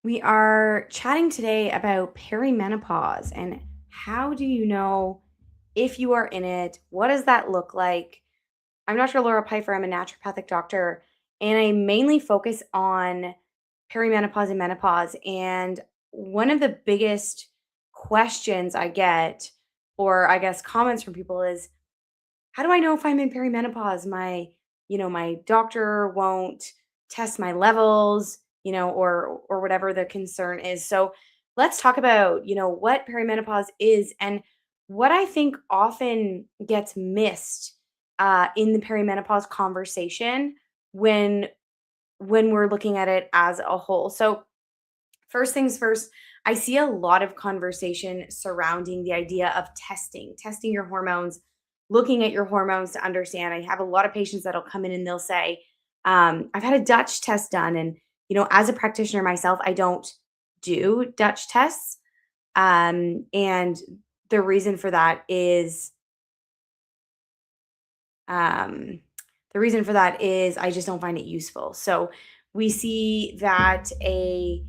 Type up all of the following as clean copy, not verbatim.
We are chatting today about perimenopause and how do you know if you are in it? What does that look like? I'm Dr. Laura Pfeiffer. I'm a naturopathic doctor, and I mainly focus on perimenopause and menopause. And one of the biggest questions I get, or I guess comments from people, is how do I know if I'm in perimenopause? My doctor won't test my levels, or whatever the concern is. So let's talk about, what perimenopause is and what I think often gets missed in the perimenopause conversation when when we're looking at it as a whole. So first things first, I see a lot of conversation surrounding the idea of testing your hormones, looking at your hormones to understand. I have a lot of patients that'll come in and they'll say, I've had a Dutch test done. And, as a practitioner myself, I don't do Dutch tests. And the reason for that is, um, I just don't find it useful. So we see that a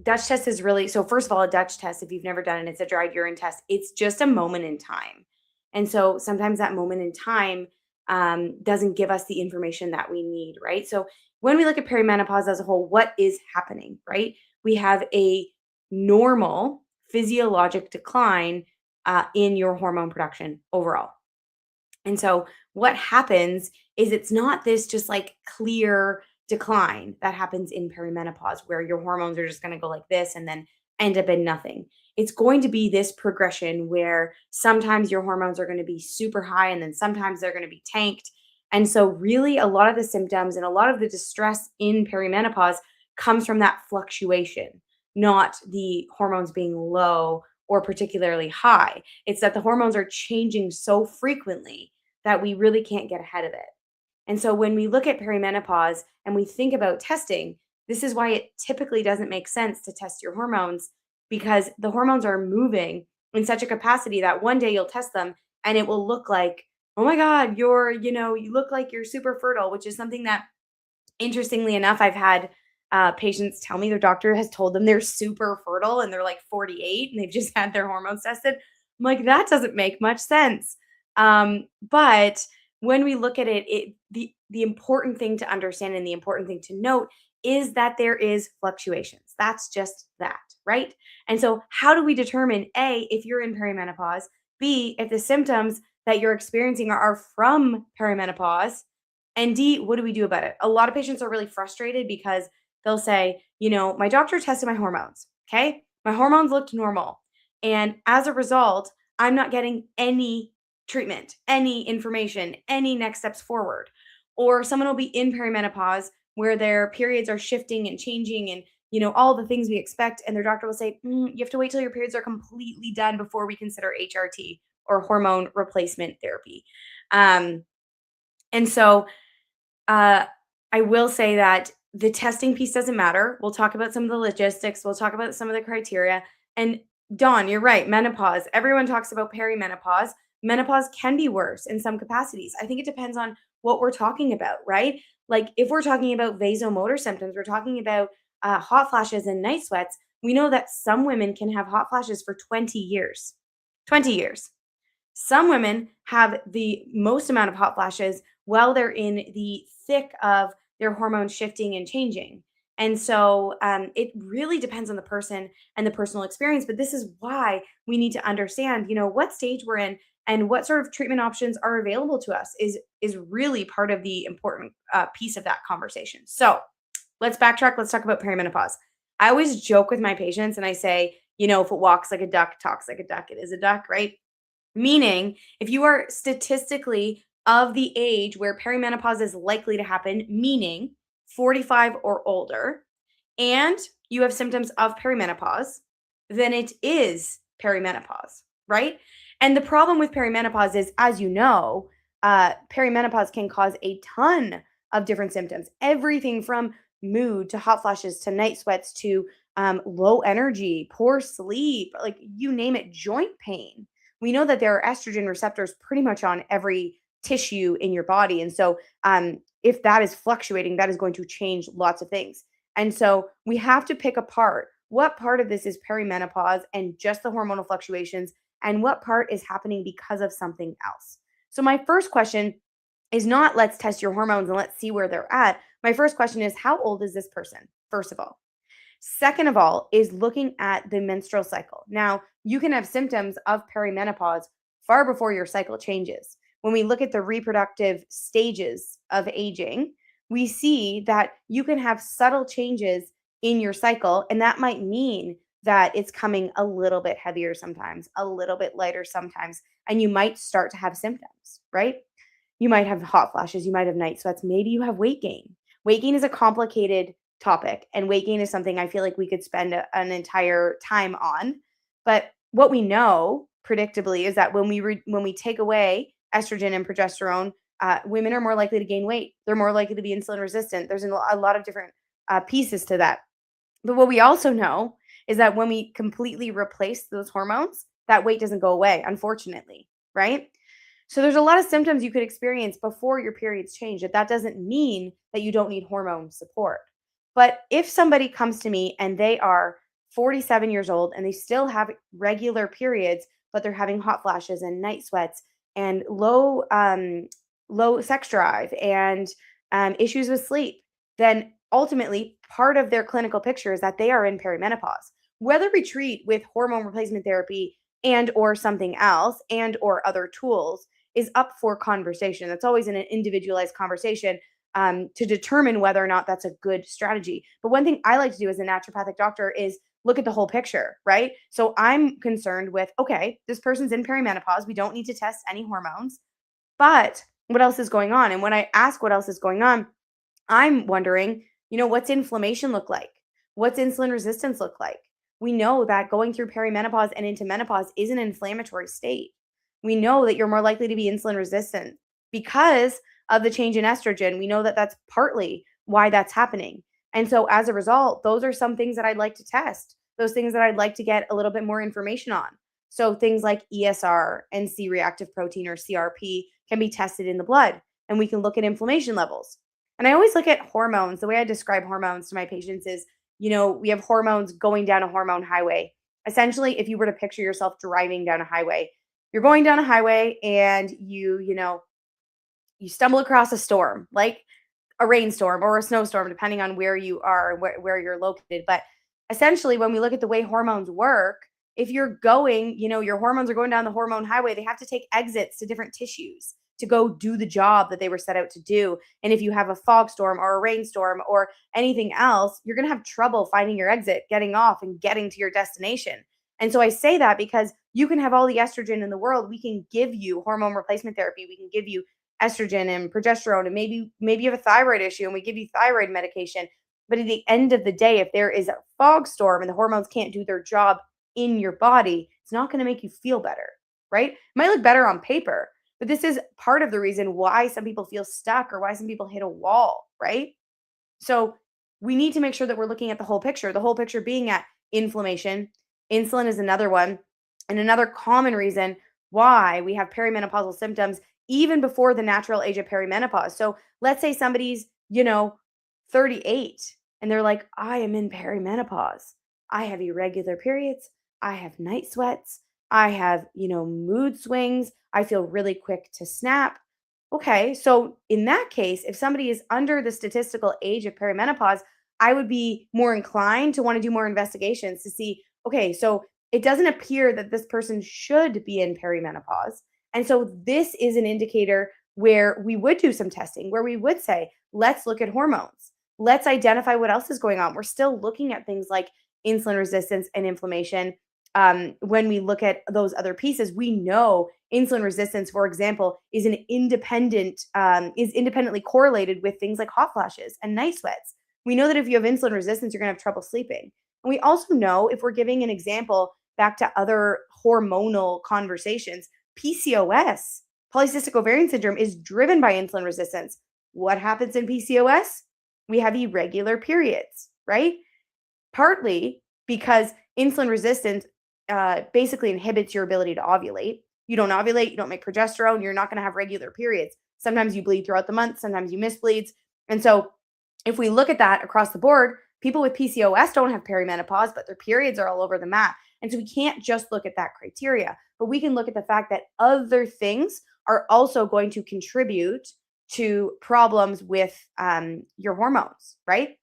Dutch test is really so. First of all, a Dutch test, if you've never done it, it's a dried urine test. It's just a moment in time, and so sometimes that moment in time doesn't give us the information that we need, right? So when we look at perimenopause as a whole, what is happening, right? We have a normal physiologic decline in your hormone production overall. And so what happens is it's not this just like clear decline that happens in perimenopause where your hormones are just going to go like this and then end up in nothing. It's going to be this progression where sometimes your hormones are going to be super high and then sometimes they're going to be tanked. And so, really, a lot of the symptoms and a lot of the distress in perimenopause comes from that fluctuation, not the hormones being low or particularly high. It's that the hormones are changing so frequently that we really can't get ahead of it. And so when we look at perimenopause and we think about testing, this is why it typically doesn't make sense to test your hormones because the hormones are moving in such a capacity that one day you'll test them and it will look like, oh my God, you look like you're super fertile, which is something that interestingly enough, I've had patients tell me their doctor has told them they're super fertile and they're like 48 and they've just had their hormones tested. I'm like, that doesn't make much sense. But when we look at it, the important thing to understand and the important thing to note is that there is fluctuations. That's just that, right? And so, how do we determine A, if you're in perimenopause, B, if the symptoms that you're experiencing are from perimenopause, and D, what do we do about it? A lot of patients are really frustrated because they'll say, my doctor tested my hormones. Okay. My hormones looked normal. And as a result, I'm not getting any treatment, any information, any next steps forward. Or someone will be in perimenopause where their periods are shifting and changing and all the things we expect. And their doctor will say, you have to wait till your periods are completely done before we consider HRT or hormone replacement therapy. And so uh, I will say that the testing piece doesn't matter. We'll talk about some of the logistics. We'll talk about some of the criteria. And Dawn, you're right. Menopause. Everyone talks about perimenopause. Menopause can be worse in some capacities. I think it depends on what we're talking about, right? Like if we're talking about vasomotor symptoms, we're talking about hot flashes and night sweats. We know that some women can have hot flashes for 20 years. 20 years. Some women have the most amount of hot flashes while they're in the thick of their hormones shifting and changing. And so it really depends on the person and the personal experience. But this is why we need to understand, what stage we're in and what sort of treatment options are available to us is really part of the important piece of that conversation. So let's backtrack. Let's talk about perimenopause. I always joke with my patients and I say, if it walks like a duck, talks like a duck, it is a duck, right? Meaning, if you are statistically of the age where perimenopause is likely to happen, meaning 45 or older, and you have symptoms of perimenopause, then it is perimenopause, right? And the problem with perimenopause is, as you know, perimenopause can cause a ton of different symptoms, everything from mood to hot flashes to night sweats to low energy, poor sleep, like you name it, joint pain. We know that there are estrogen receptors pretty much on every tissue in your body. And so, if that is fluctuating, that is going to change lots of things. And so we have to pick apart what part of this is perimenopause and just the hormonal fluctuations, and what part is happening because of something else. So, my first question is not let's test your hormones and let's see where they're at. My first question is how old is this person, first of all? Second of all, is looking at the menstrual cycle. Now, you can have symptoms of perimenopause far before your cycle changes. When we look at the reproductive stages of aging, we see that you can have subtle changes in your cycle, and that might mean that it's coming a little bit heavier sometimes, a little bit lighter sometimes, and you might start to have symptoms, right? You might have hot flashes, you might have night sweats, maybe you have weight gain. Weight gain is a complicated topic, and weight gain is something I feel like we could spend an entire time on. But what we know predictably is that when we take away estrogen and progesterone, women are more likely to gain weight. They're more likely to be insulin resistant. There's a lot of different pieces to that. But what we also know is that when we completely replace those hormones, that weight doesn't go away, unfortunately, right? So there's a lot of symptoms you could experience before your periods change. That doesn't mean that you don't need hormone support. But if somebody comes to me and they are 47 years old and they still have regular periods, but they're having hot flashes and night sweats and low sex drive and issues with sleep, then ultimately part of their clinical picture is that they are in perimenopause. Whether we treat with hormone replacement therapy and or something else and or other tools is up for conversation. That's always an individualized conversation to determine whether or not that's a good strategy. But one thing I like to do as a naturopathic doctor is look at the whole picture, right? So I'm concerned with, okay, this person's in perimenopause. We don't need to test any hormones, but what else is going on? And when I ask what else is going on, I'm wondering, what's inflammation look like? What's insulin resistance look like? We know that going through perimenopause and into menopause is an inflammatory state. We know that you're more likely to be insulin resistant because of the change in estrogen. We know that that's partly why that's happening. And so as a result, those are some things that I'd like to test, those things that I'd like to get a little bit more information on. So things like ESR and C reactive protein or CRP can be tested in the blood, and we can look at inflammation levels. And I always look at hormones. The way I describe hormones to my patients is, we have hormones going down a hormone highway. Essentially, if you were to picture yourself driving down a highway, you're going down a highway and you stumble across a storm, like a rainstorm or a snowstorm, depending on where you are, where you're located. But essentially, when we look at the way hormones work, if you're going, your hormones are going down the hormone highway, they have to take exits to different tissues to go do the job that they were set out to do. And if you have a fog storm or a rainstorm or anything else, you're going to have trouble finding your exit, getting off and getting to your destination. And so I say that because you can have all the estrogen in the world. We can give you hormone replacement therapy. We can give you estrogen and progesterone, and maybe you have a thyroid issue and we give you thyroid medication. But at the end of the day, if there is a fog storm and the hormones can't do their job in your body, it's not going to make you feel better, right? It might look better on paper, but this is part of the reason why some people feel stuck or why some people hit a wall, right? So we need to make sure that we're looking at the whole picture being at inflammation. Insulin is another one. And another common reason why we have perimenopausal symptoms even before the natural age of perimenopause. So let's say somebody's, 38 and they're like, I am in perimenopause. I have irregular periods. I have night sweats. I have, mood swings. I feel really quick to snap. Okay, so in that case, if somebody is under the statistical age of perimenopause, I would be more inclined to want to do more investigations to see, okay, so it doesn't appear that this person should be in perimenopause. And so this is an indicator where we would do some testing, where we would say, let's look at hormones. Let's identify what else is going on. We're still looking at things like insulin resistance and inflammation. When we look at those other pieces, we know insulin resistance, for example, is independently correlated with things like hot flashes and night sweats. We know that if you have insulin resistance, you're going to have trouble sleeping. And we also know, if we're giving an example back to other hormonal conversations, PCOS, polycystic ovarian syndrome, is driven by insulin resistance. What happens in PCOS? We have irregular periods, right? Partly because insulin resistance basically inhibits your ability to ovulate. You don't ovulate, you don't make progesterone, you're not going to have regular periods. Sometimes you bleed throughout the month, sometimes you miss bleeds. And so if we look at that across the board, People with PCOS don't have perimenopause, but their periods are all over the map. And so we can't just look at that criteria, but we can look at the fact that other things are also going to contribute to problems with your hormones, right?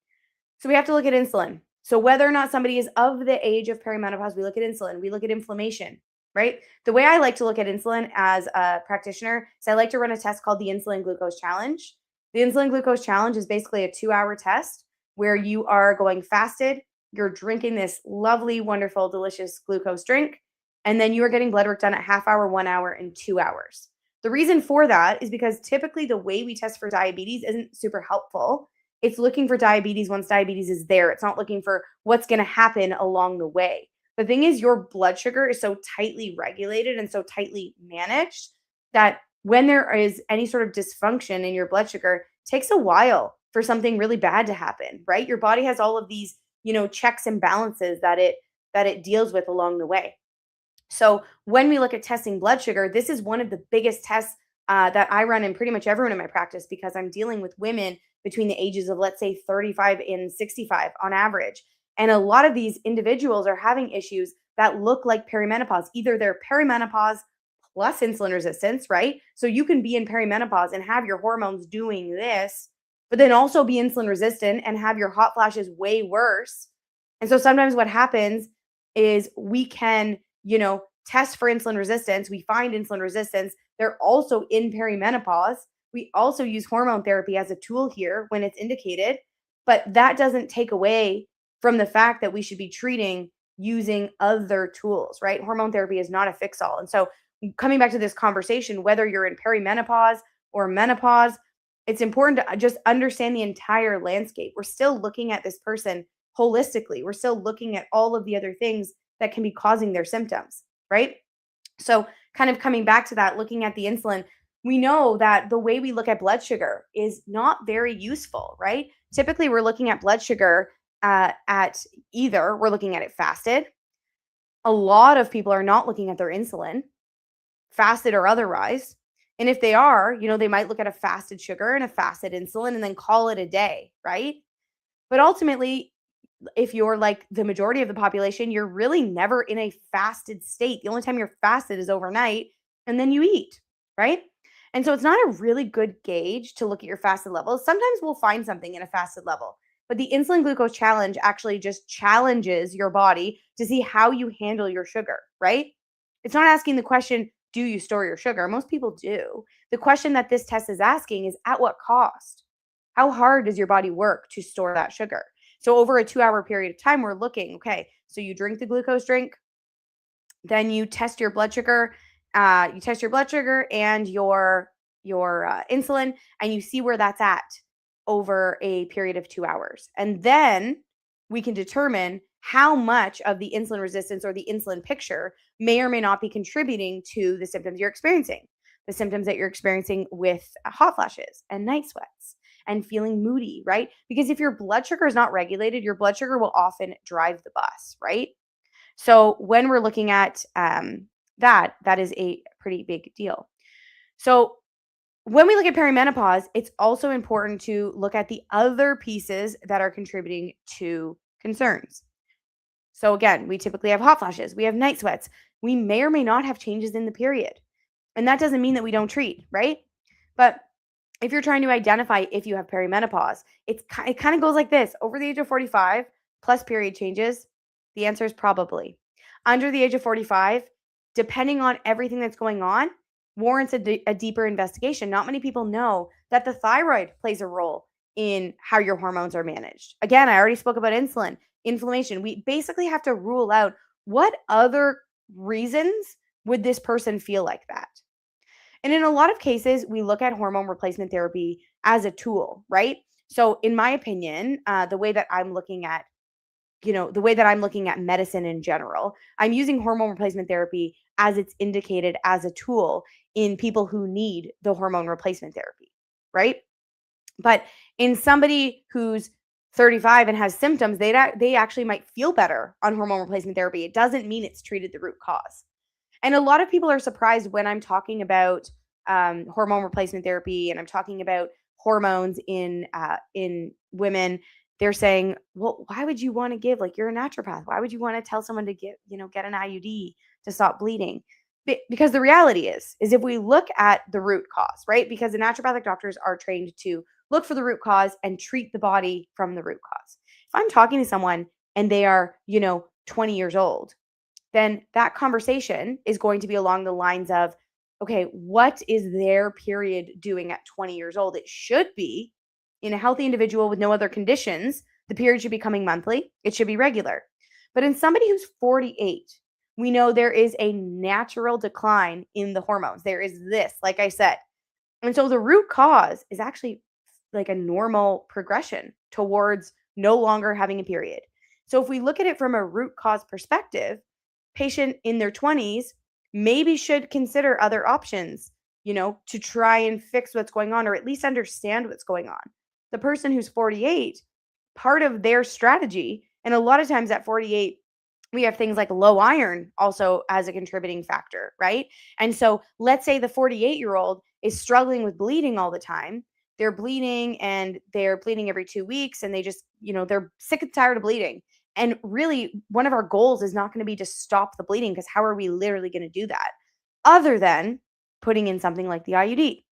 So we have to look at insulin. So whether or not somebody is of the age of perimenopause, we look at insulin, we look at inflammation, right? The way I like to look at insulin as a practitioner is I like to run a test called the insulin glucose challenge. The insulin glucose challenge is basically a 2-hour test where you are going fasted, you're drinking this lovely, wonderful, delicious glucose drink, and then you are getting blood work done at half hour, 1 hour, and 2 hours. The reason for that is because typically the way we test for diabetes isn't super helpful. It's looking for diabetes once diabetes is there. It's not looking for what's going to happen along the way. The thing is, your blood sugar is so tightly regulated and so tightly managed that when there is any sort of dysfunction in your blood sugar, it takes a while for something really bad to happen, right? Your body has all of these, checks and balances that it deals with along the way. So when we look at testing blood sugar, this is one of the biggest tests that I run in pretty much everyone in my practice because I'm dealing with women between the ages of, let's say, 35 and 65 on average. And a lot of these individuals are having issues that look like perimenopause. Either they're perimenopause plus insulin resistance, right? So you can be in perimenopause and have your hormones doing this, but then also be insulin resistant and have your hot flashes way worse. And so sometimes what happens is we can, test for insulin resistance. We find insulin resistance. They're also in perimenopause. We also use hormone therapy as a tool here when it's indicated, but that doesn't take away from the fact that we should be treating using other tools, right? Hormone therapy is not a fix-all. And so coming back to this conversation, whether you're in perimenopause or menopause, it's important to just understand the entire landscape. We're still looking at this person holistically. We're still looking at all of the other things that can be causing their symptoms, right? So kind of coming back to that, looking at the insulin, we know that the way we look at blood sugar is not very useful, right? Typically, we're looking at blood sugar at either we're looking at it fasted. A lot of people are not looking at their insulin, fasted or otherwise. And if they are, they might look at a fasted sugar and a fasted insulin and then call it a day, right? But ultimately, if you're like the majority of the population, you're really never in a fasted state. The only time you're fasted is overnight and then you eat, right? And so it's not a really good gauge to look at your fasted levels. Sometimes we'll find something in a fasted level, but the insulin glucose challenge actually just challenges your body to see how you handle your sugar, right? It's not asking the question, do you store your sugar? Most people do. The question that this test is asking is at what cost? How hard does your body work to store that sugar? So over a 2-hour period of time, we're looking, okay, so you drink the glucose drink, then you test your blood sugar, and your insulin, and you see where that's at over a period of 2 hours. And then we can determine how much of the insulin resistance or the insulin picture may or may not be contributing to the symptoms you're experiencing. The symptoms that you're experiencing with hot flashes and night sweats and feeling moody, right? Because if your blood sugar is not regulated, your blood sugar will often drive the bus, right? So when we're looking at that is a pretty big deal. So when we look at perimenopause, it's also important to look at the other pieces that are contributing to concerns. So again, we typically have hot flashes, we have night sweats, we may or may not have changes in the period. And that doesn't mean that we don't treat, right? But if you're trying to identify if you have perimenopause, it kind of goes like this. Over the age of 45 plus period changes, the answer is probably. Under the age of 45, depending on everything that's going on, warrants a deeper investigation. Not many people know that the thyroid plays a role in how your hormones are managed. Again, I already spoke about insulin, inflammation. We basically have to rule out what other reasons would this person feel like that. And in a lot of cases, we look at hormone replacement therapy as a tool, right? So in my opinion, the way that I'm looking at medicine in general, I'm using hormone replacement therapy as it's indicated as a tool in people who need the hormone replacement therapy, right? But in somebody who's 35 and has symptoms, they actually might feel better on hormone replacement therapy. It doesn't mean it's treated the root cause. And a lot of people are surprised when I'm talking about hormone replacement therapy and I'm talking about hormones in women. they're saying, well, why would you want to give, like, you're a naturopath, why would you want to tell someone to get an IUD to stop bleeding? Because the reality is if we look at the root cause, right? Because the naturopathic doctors are trained to look for the root cause and treat the body from the root cause. If I'm talking to someone and they are, 20 years old, then that conversation is going to be along the lines of, okay, what is their period doing at 20 years old? It should be, in a healthy individual with no other conditions, the period should be coming monthly. It should be regular. But in somebody who's 48, we know there is a natural decline in the hormones. There is this, like I said. And so the root cause is actually like a normal progression towards no longer having a period. So if we look at it from a root cause perspective, patient in their 20s maybe should consider other options, to try and fix what's going on or at least understand what's going on. The person who's 48, part of their strategy, and a lot of times at 48, we have things like low iron also as a contributing factor, right? And so let's say the 48-year-old is struggling with bleeding all the time. They're bleeding and they're bleeding every 2 weeks and they just, they're sick and tired of bleeding. And really, one of our goals is not going to be to stop the bleeding, because how are we literally going to do that other than putting in something like the IUD?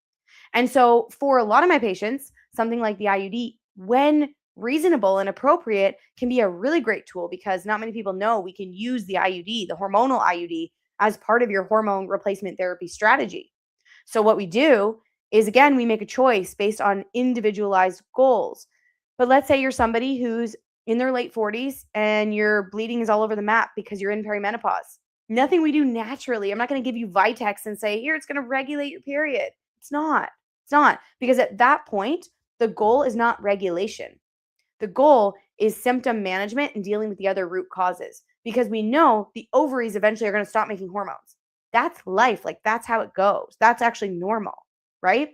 And so for a lot of my patients, something like the IUD, when reasonable and appropriate, can be a really great tool, because not many people know we can use the IUD, the hormonal IUD, as part of your hormone replacement therapy strategy. So what we do is, again, we make a choice based on individualized goals. But let's say you're somebody who's in their late 40s and your bleeding is all over the map because you're in perimenopause. Nothing we do naturally. I'm not going to give you Vitex and say, here, it's going to regulate your period. It's not. It's not. Because at that point, the goal is not regulation. The goal is symptom management and dealing with the other root causes, because we know the ovaries eventually are going to stop making hormones. That's life. Like, that's how it goes. That's actually normal, right?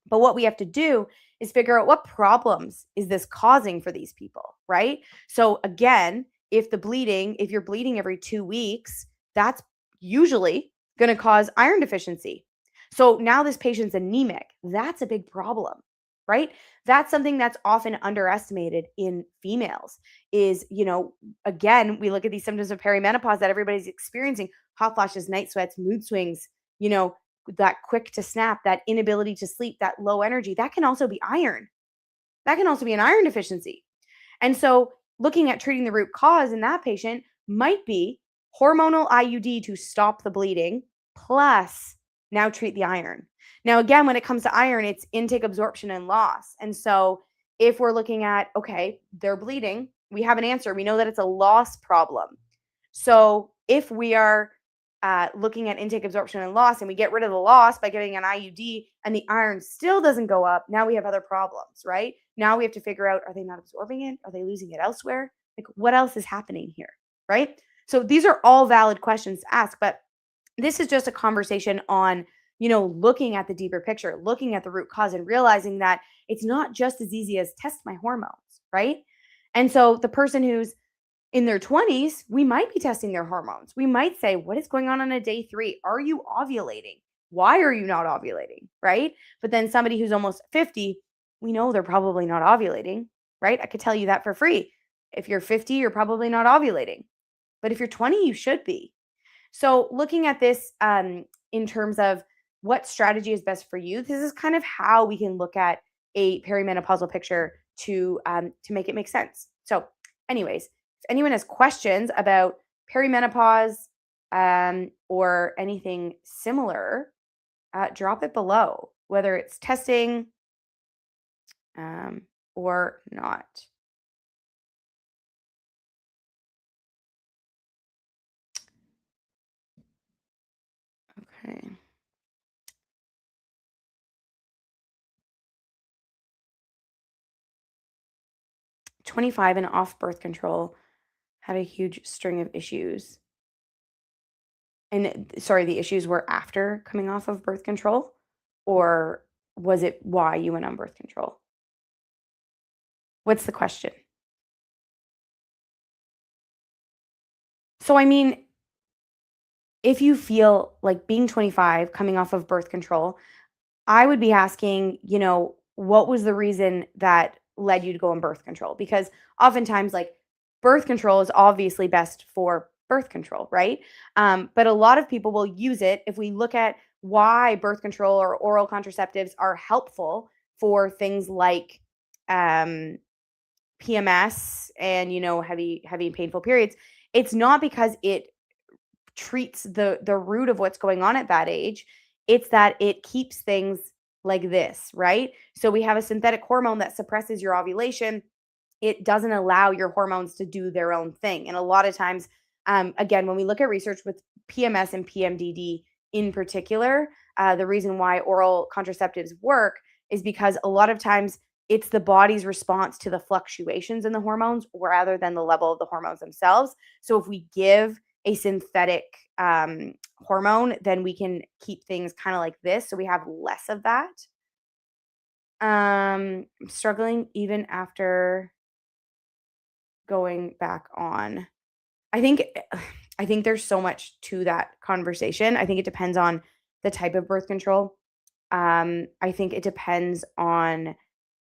But what we have to do is figure out what problems is this causing for these people, right? So again, if you're bleeding every 2 weeks, that's usually going to cause iron deficiency. So now this patient's anemic. That's a big problem, right? That's something that's often underestimated in females is, again, we look at these symptoms of perimenopause that everybody's experiencing: hot flashes, night sweats, mood swings, that quick to snap, that inability to sleep, that low energy. That can also be iron. That can also be an iron deficiency. And so looking at treating the root cause in that patient might be hormonal IUD to stop the bleeding, plus now treat the iron. Now, again, when it comes to iron, it's intake, absorption, and loss. And so if we're looking at, okay, they're bleeding, we have an answer. We know that it's a loss problem. So if we are looking at intake, absorption, and loss, and we get rid of the loss by getting an IUD and the iron still doesn't go up, now we have other problems, right? Now we have to figure out, are they not absorbing it? Are they losing it elsewhere? Like, what else is happening here, right? So these are all valid questions to ask, but this is just a conversation on, looking at the deeper picture, looking at the root cause, and realizing that it's not just as easy as test my hormones, right? And so the person who's in their 20s, we might be testing their hormones. We might say, what is going on a day 3? Are you ovulating? Why are you not ovulating? Right? But then somebody who's almost 50, we know they're probably not ovulating, right? I could tell you that for free. If you're 50, you're probably not ovulating. But if you're 20, you should be. So looking at this in terms of what strategy is best for you, this is kind of how we can look at a perimenopausal picture to make it make sense. So anyways, if anyone has questions about perimenopause or anything similar, drop it below, whether it's testing or not. Okay. 25 and off birth control, had a huge string of issues. And sorry, the issues were after coming off of birth control, or was it why you went on birth control? What's the question? So, I mean, if you feel like being 25, coming off of birth control, I would be asking, what was the reason that led you to go on birth control, because oftentimes, like, birth control is obviously best for birth control, right? But a lot of people will use it. If we look at why birth control or oral contraceptives are helpful for things like um, PMS and, heavy painful periods, it's not because it treats the root of what's going on at that age. It's that it keeps things like this, right? So we have a synthetic hormone that suppresses your ovulation. It doesn't allow your hormones to do their own thing. And a lot of times, again, when we look at research with PMS and PMDD in particular, the reason why oral contraceptives work is because a lot of times it's the body's response to the fluctuations in the hormones rather than the level of the hormones themselves. So if we give a synthetic hormone, then we can keep things kind of like this. So we have less of that. I'm struggling even after going back on. I think I think there's so much to that conversation. I think it depends on the type of birth control. I think it depends on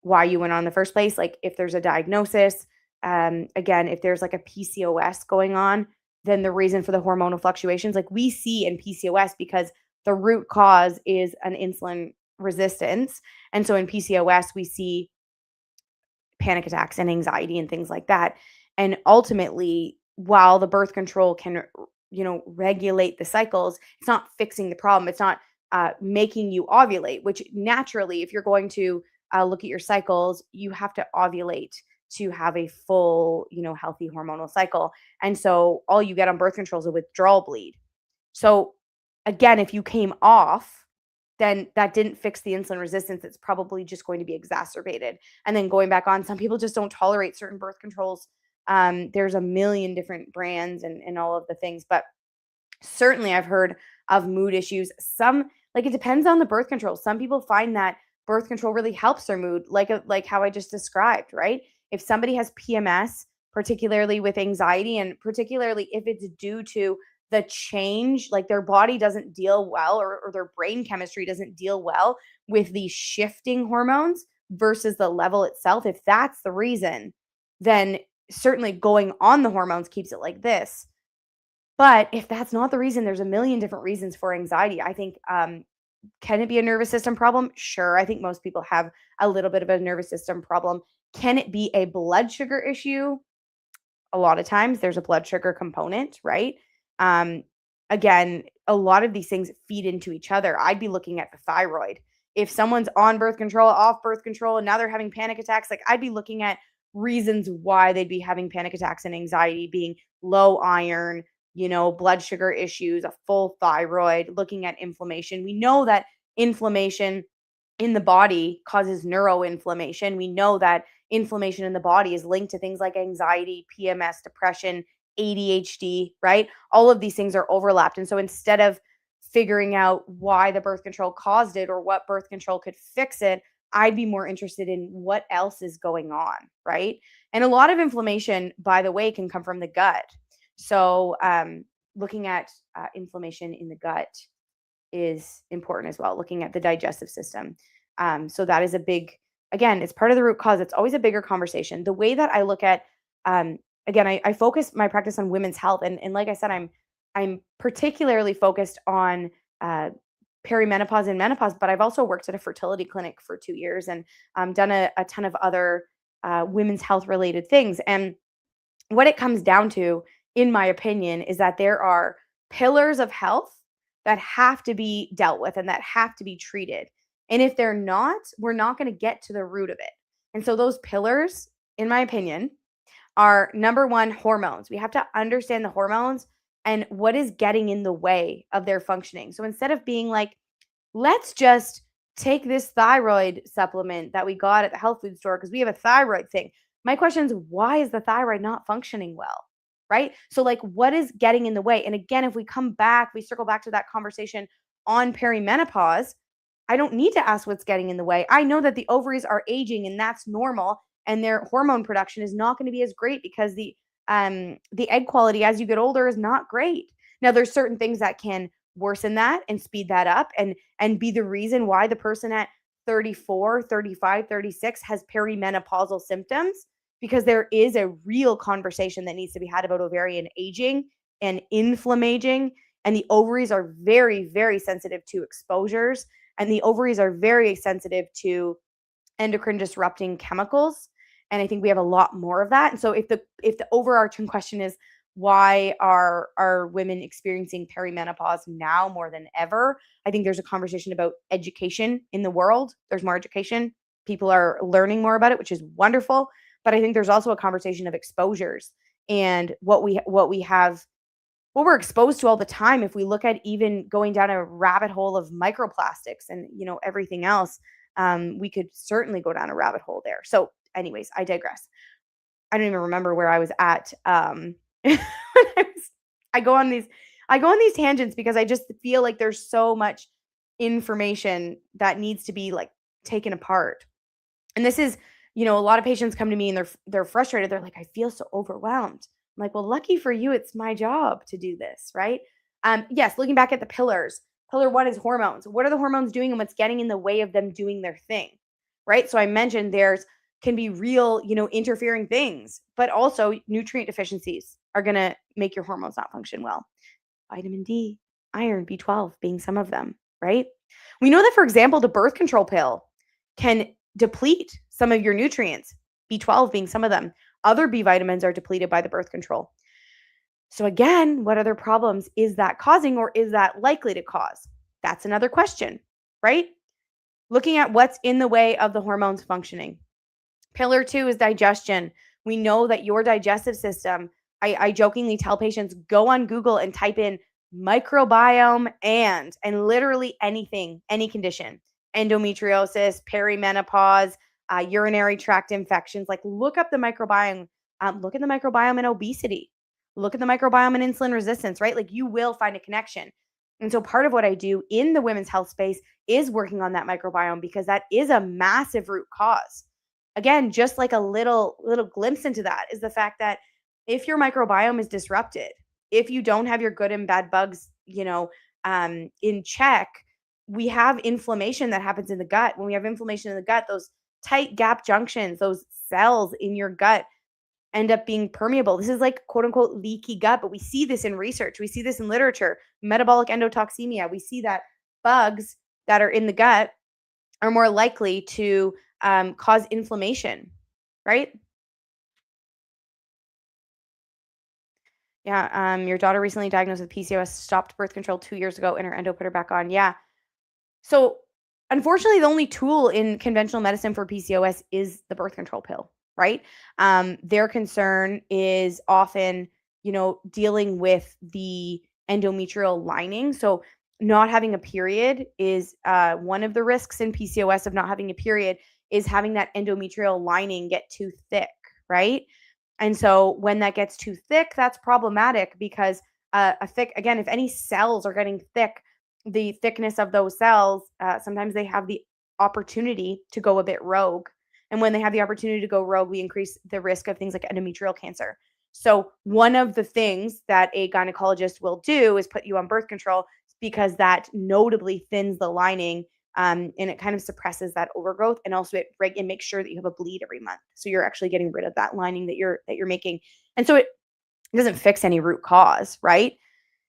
why you went on in the first place. Like, if there's a diagnosis, again, if there's like a PCOS going on, then the reason for the hormonal fluctuations, like we see in PCOS, because the root cause is an insulin resistance. And so in PCOS, we see panic attacks and anxiety and things like that. And ultimately, while the birth control can, regulate the cycles, it's not fixing the problem. It's not making you ovulate, which naturally, if you're going to look at your cycles, you have to ovulate to have a full, healthy hormonal cycle. And so all you get on birth control is a withdrawal bleed. So again, if you came off, then that didn't fix the insulin resistance. It's probably just going to be exacerbated. And then going back on, some people just don't tolerate certain birth controls. There's a million different brands and all of the things, but certainly I've heard of mood issues. Some, like, it depends on the birth control. Some people find that birth control really helps their mood, like how I just described, right? If somebody has PMS, particularly with anxiety, and particularly if it's due to the change, like their body doesn't deal well, or their brain chemistry doesn't deal well with these shifting hormones versus the level itself, if that's the reason, then certainly going on the hormones keeps it like this. But if that's not the reason, there's a million different reasons for anxiety. I think, can it be a nervous system problem? Sure. I think most people have a little bit of a nervous system problem. Can it be a blood sugar issue? A lot of times there's a blood sugar component, right? Um, Again, a lot of these things feed into each other. I'd be looking at the thyroid. If someone's on birth control, off birth control, and now they're having panic attacks, like, I'd be looking at reasons why they'd be having panic attacks and anxiety, being low iron, blood sugar issues, a full thyroid, looking at inflammation. We know that inflammation in the body causes neuroinflammation. We know that inflammation in the body is linked to things like anxiety, PMS, depression, ADHD, right? All of these things are overlapped. And so instead of figuring out why the birth control caused it or what birth control could fix it, I'd be more interested in what else is going on, right? And a lot of inflammation, by the way, can come from the gut. So looking at inflammation in the gut is important as well, looking at the digestive system. So that is a big, again, it's part of the root cause. It's always a bigger conversation. The way that I look at, again, I focus my practice on women's health. And like I said, I'm particularly focused on perimenopause and menopause, but I've also worked at a fertility clinic for 2 years and done a ton of other women's health related things. And what it comes down to, in my opinion, is that there are pillars of health that have to be dealt with and that have to be treated. And if they're not, we're not going to get to the root of it. And so those pillars, in my opinion, are number one, hormones. We have to understand the hormones and what is getting in the way of their functioning. So instead of being like, let's just take this thyroid supplement that we got at the health food store because we have a thyroid thing. My question is, why is the thyroid not functioning well? Right? So, like, what is getting in the way? And again, if we circle back to that conversation on perimenopause, I don't need to ask what's getting in the way. I know that the ovaries are aging and that's normal, and their hormone production is not going to be as great because the egg quality as you get older is not great. Now, there's certain things that can worsen that and speed that up and be the reason why the person at 34, 35, 36 has perimenopausal symptoms, because there is a real conversation that needs to be had about ovarian aging and inflammaging. And the ovaries are very, very sensitive to exposures, and the ovaries are very sensitive to endocrine disrupting chemicals. And I think we have a lot more of that. And so if the overarching question is, why are women experiencing perimenopause now more than ever? I think there's a conversation about education in the world. There's more education. People are learning more about it, which is wonderful. But I think there's also a conversation of exposures and what we're exposed to all the time. If we look at even going down a rabbit hole of microplastics and everything else, we could certainly go down a rabbit hole there. So anyways, I digress. I don't even remember where I was at. When I go on these tangents because I just feel like there's so much information that needs to be like taken apart. And this is, a lot of patients come to me and they're frustrated. They're like, I feel so overwhelmed. I'm like, well, lucky for you, it's my job to do this, right? Yes, looking back at the pillars, pillar 1 is hormones. What are the hormones doing and what's getting in the way of them doing their thing, right? So I mentioned can be real, interfering things, but also nutrient deficiencies are going to make your hormones not function well. Vitamin D, iron, B12 being some of them, right? We know that, for example, the birth control pill can deplete some of your nutrients, B12 being some of them. Other B vitamins are depleted by the birth control. So again, what other problems is that causing, or is that likely to cause? That's another question, right? Looking at what's in the way of the hormones functioning. Pillar 2 is digestion. We know that your digestive system, I jokingly tell patients, go on Google and type in microbiome and literally anything, any condition, endometriosis, perimenopause, urinary tract infections. Like, look up the microbiome. Look at the microbiome in obesity. Look at the microbiome in insulin resistance, right? Like, you will find a connection. And so part of what I do in the women's health space is working on that microbiome, because that is a massive root cause. Again, just like a little glimpse into that is the fact that if your microbiome is disrupted, if you don't have your good and bad bugs, in check, we have inflammation that happens in the gut. When we have inflammation in the gut, those tight gap junctions, those cells in your gut end up being permeable. This is like quote unquote leaky gut, but we see this in research. We see this in literature, metabolic endotoxemia. We see that bugs that are in the gut are more likely to cause inflammation, right? Yeah. Your daughter recently diagnosed with PCOS, stopped birth control 2 years ago, and her endo put her back on. Yeah. So unfortunately, the only tool in conventional medicine for PCOS is the birth control pill, right? Their concern is often, dealing with the endometrial lining. So not having a period is one of the risks in PCOS of not having a period, is having that endometrial lining get too thick, right? And so when that gets too thick, that's problematic, because again, if any cells are getting thick, the thickness of those cells, sometimes they have the opportunity to go a bit rogue. And when they have the opportunity to go rogue, we increase the risk of things like endometrial cancer. So one of the things that a gynecologist will do is put you on birth control, because that notably thins the lining, and it kind of suppresses that overgrowth, and also it makes sure that you have a bleed every month. So you're actually getting rid of that lining that you're making. And so it doesn't fix any root cause, right?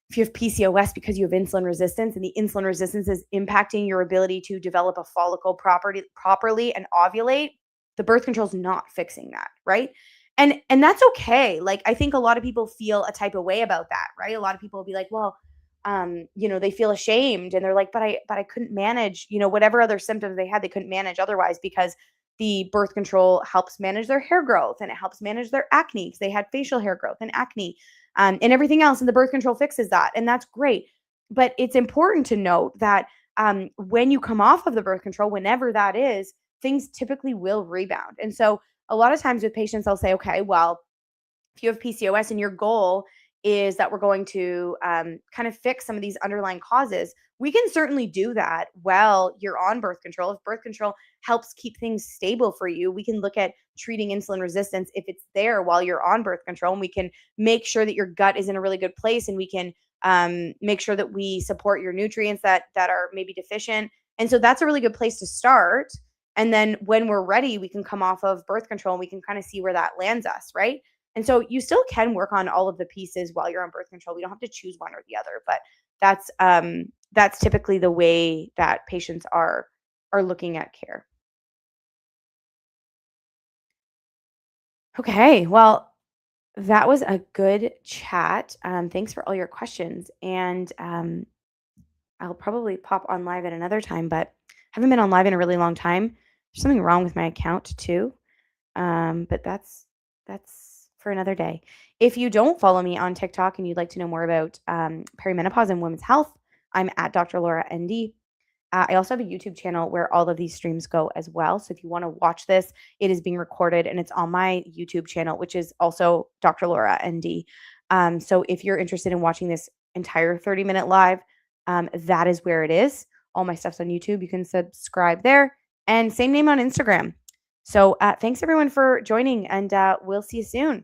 If you have PCOS because you have insulin resistance, and the insulin resistance is impacting your ability to develop a follicle properly and ovulate, the birth control is not fixing that, right? And that's okay. Like, I think a lot of people feel a type of way about that, right? A lot of people will be like, well, they feel ashamed, and they're like, but I couldn't manage, whatever other symptoms they had, they couldn't manage otherwise, because the birth control helps manage their hair growth, and it helps manage their acne, because they had facial hair growth and acne, and everything else. And the birth control fixes that. And that's great. But it's important to note that when you come off of the birth control, whenever that is, things typically will rebound. And so a lot of times with patients, I'll say, okay, well, if you have PCOS and your goal is that we're going to kind of fix some of these underlying causes, we can certainly do that while you're on birth control. If birth control helps keep things stable for you, we can look at treating insulin resistance if it's there while you're on birth control, and we can make sure that your gut is in a really good place, and we can make sure that we support your nutrients that are maybe deficient. And so that's a really good place to start. And then when we're ready, we can come off of birth control and we can kind of see where that lands us, right? And so you still can work on all of the pieces while you're on birth control. We don't have to choose one or the other, but that's typically the way that patients are looking at care. Okay, well, that was a good chat. Thanks for all your questions, and I'll probably pop on live at another time, but haven't been on live in a really long time. There's something wrong with my account too. But that's for another day. If you don't follow me on TikTok and you'd like to know more about perimenopause and women's health, I'm at Dr. Laura ND. I also have a YouTube channel where all of these streams go as well. So if you want to watch this, it is being recorded and it's on my YouTube channel, which is also Dr. Laura ND. So if you're interested in watching this entire 30-minute live, that is where it is. All my stuff's on YouTube. You can subscribe there, and same name on Instagram. So thanks everyone for joining, and we'll see you soon.